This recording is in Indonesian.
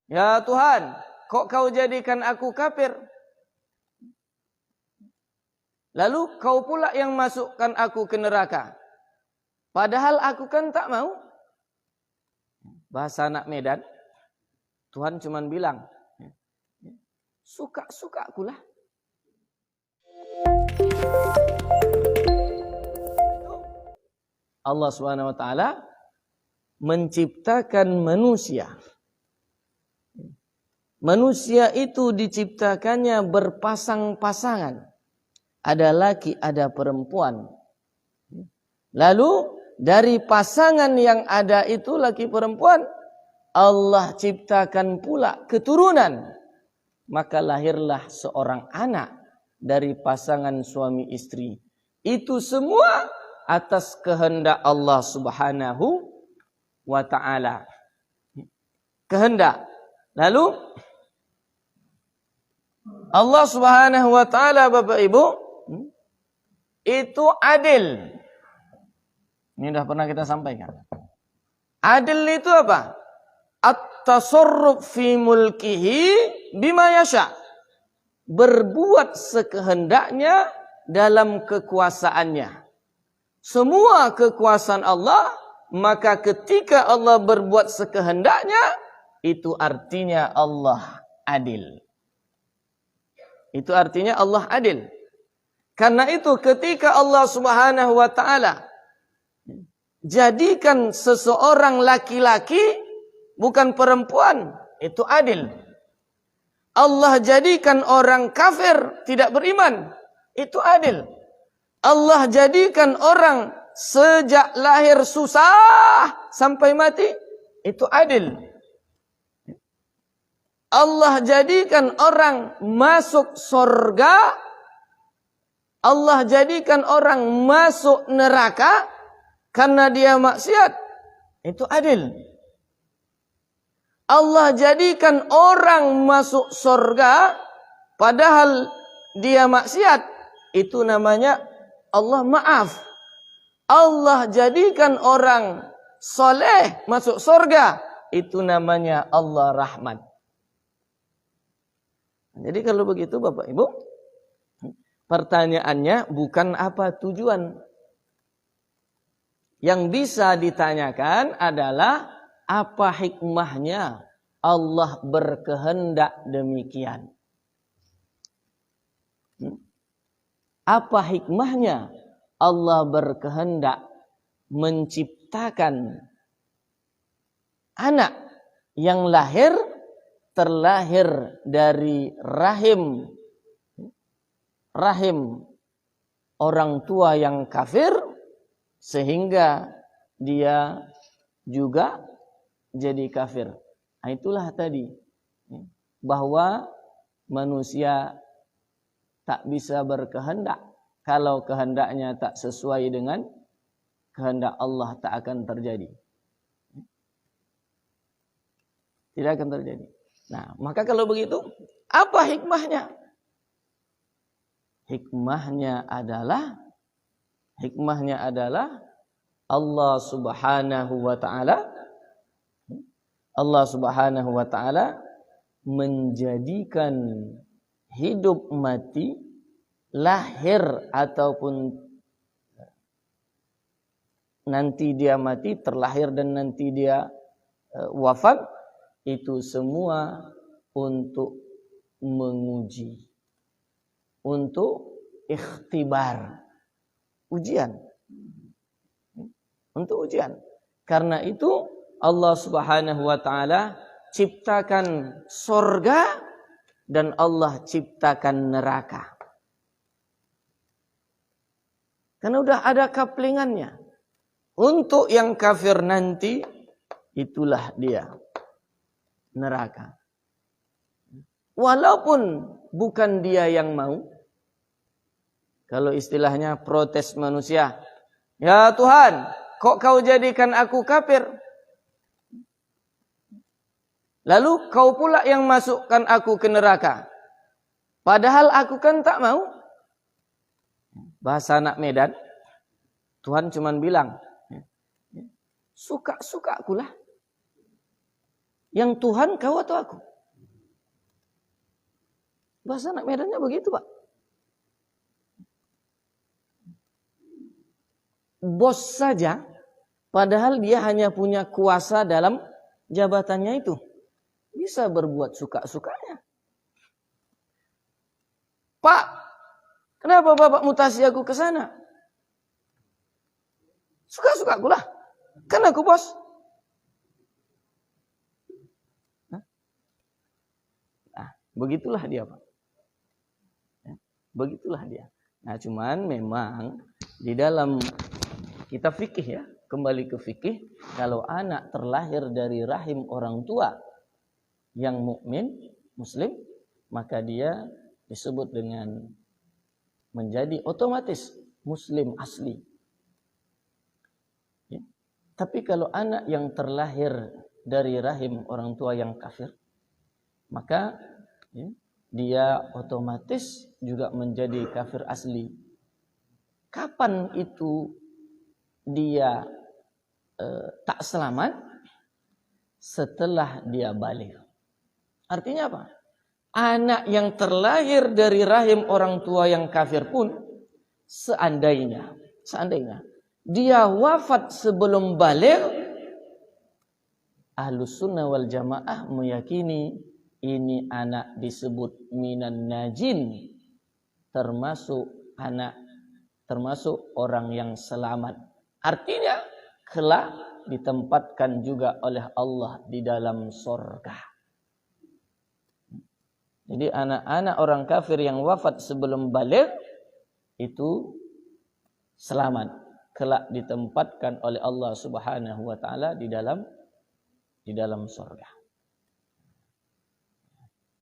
Ya Tuhan, kok kau jadikan aku kafir? Lalu kau pula yang masukkan aku ke neraka. Padahal aku kan tak mau. Bahasa anak Medan, Tuhan cuman bilang, suka-suka akulah. Allah Subhanahu wa taala menciptakan manusia. Manusia itu diciptakannya berpasang-pasangan. Ada laki, ada perempuan. Lalu dari pasangan yang ada itu laki perempuan, Allah ciptakan pula keturunan. Maka lahirlah seorang anak dari pasangan suami istri. Itu semua atas kehendak Allah Subhanahu wa ta'ala. Kehendak. Lalu Allah Subhanahu wa ta'ala, Bapak Ibu, itu adil. Ini sudah pernah kita sampaikan. Adil itu apa? At-tasarruf fi mulkihi bima yasha. Berbuat sekehendaknya dalam kekuasaannya. Semua kekuasaan Allah, maka ketika Allah berbuat sekehendaknya, itu artinya Allah adil. Itu artinya Allah adil. Karena itu ketika Allah Subhanahu wa ta'ala jadikan seseorang laki-laki bukan perempuan, itu adil. Allah jadikan orang kafir tidak beriman, itu adil. Allah jadikan orang sejak lahir susah sampai mati, itu adil. Allah jadikan orang masuk surga, Allah jadikan orang masuk neraka karena dia maksiat, itu adil. Allah jadikan orang masuk surga padahal dia maksiat, itu namanya Allah maaf. Allah jadikan orang soleh masuk surga, itu namanya Allah rahmat. Jadi kalau begitu Bapak Ibu, pertanyaannya bukan apa tujuan. Yang bisa ditanyakan adalah apa hikmahnya Allah berkehendak demikian. Apa hikmahnya Allah berkehendak menciptakan anak yang terlahir dari rahim orang tua yang kafir, sehingga dia juga jadi kafir. Nah, itulah tadi bahwa manusia tak bisa berkehendak. Kalau kehendaknya tak sesuai dengan kehendak Allah, tak akan terjadi. Tidak akan terjadi. Nah, maka kalau begitu, apa hikmahnya? Hikmahnya adalah Allah Subhanahu wa ta'ala menjadikan hidup mati, lahir ataupun nanti dia mati, terlahir dan nanti dia wafat, itu semua untuk menguji, untuk ikhtibar, ujian. Untuk ujian. Karena itu Allah Subhanahu wa ta'ala ciptakan surga dan Allah ciptakan neraka. Karena udah ada kaplingannya. Untuk yang kafir nanti, itulah dia, neraka. Walaupun bukan dia yang mau. Kalau istilahnya protes manusia. Ya Tuhan, kok kau jadikan aku kafir? Lalu kau pula yang masukkan aku ke neraka. Padahal aku kan tak mau. Bahasa anak Medan, Tuhan cuman bilang, suka-suka akulah. Yang Tuhan kau atau aku? Bahasa anak Medannya begitu, Pak. Bos saja, padahal dia hanya punya kuasa dalam jabatannya itu. Bisa berbuat suka-sukanya. Pak, kenapa Bapak mutasi aku ke sana? Suka-suka aku lah. Kan aku bos. Nah, begitulah dia, Pak. Begitulah dia. Nah, cuman memang di dalam kita fikih ya, kembali ke fikih, kalau anak terlahir dari rahim orang tua yang mukmin, muslim, maka dia disebut dengan menjadi otomatis muslim asli. Ya. Tapi kalau anak yang terlahir dari rahim orang tua yang kafir, maka ya, dia otomatis juga menjadi kafir asli. Kapan itu dia tak selamat? Setelah dia balik. Artinya apa? Anak yang terlahir dari rahim orang tua yang kafir pun seandainya dia wafat sebelum balik, Ahlus Sunnah wal Jamaah meyakini ini anak disebut minan najin, termasuk orang yang selamat. Artinya kelak ditempatkan juga oleh Allah di dalam surga. Jadi anak-anak orang kafir yang wafat sebelum balik itu selamat, kelak ditempatkan oleh Allah Subhanahu wa taala di dalam surga.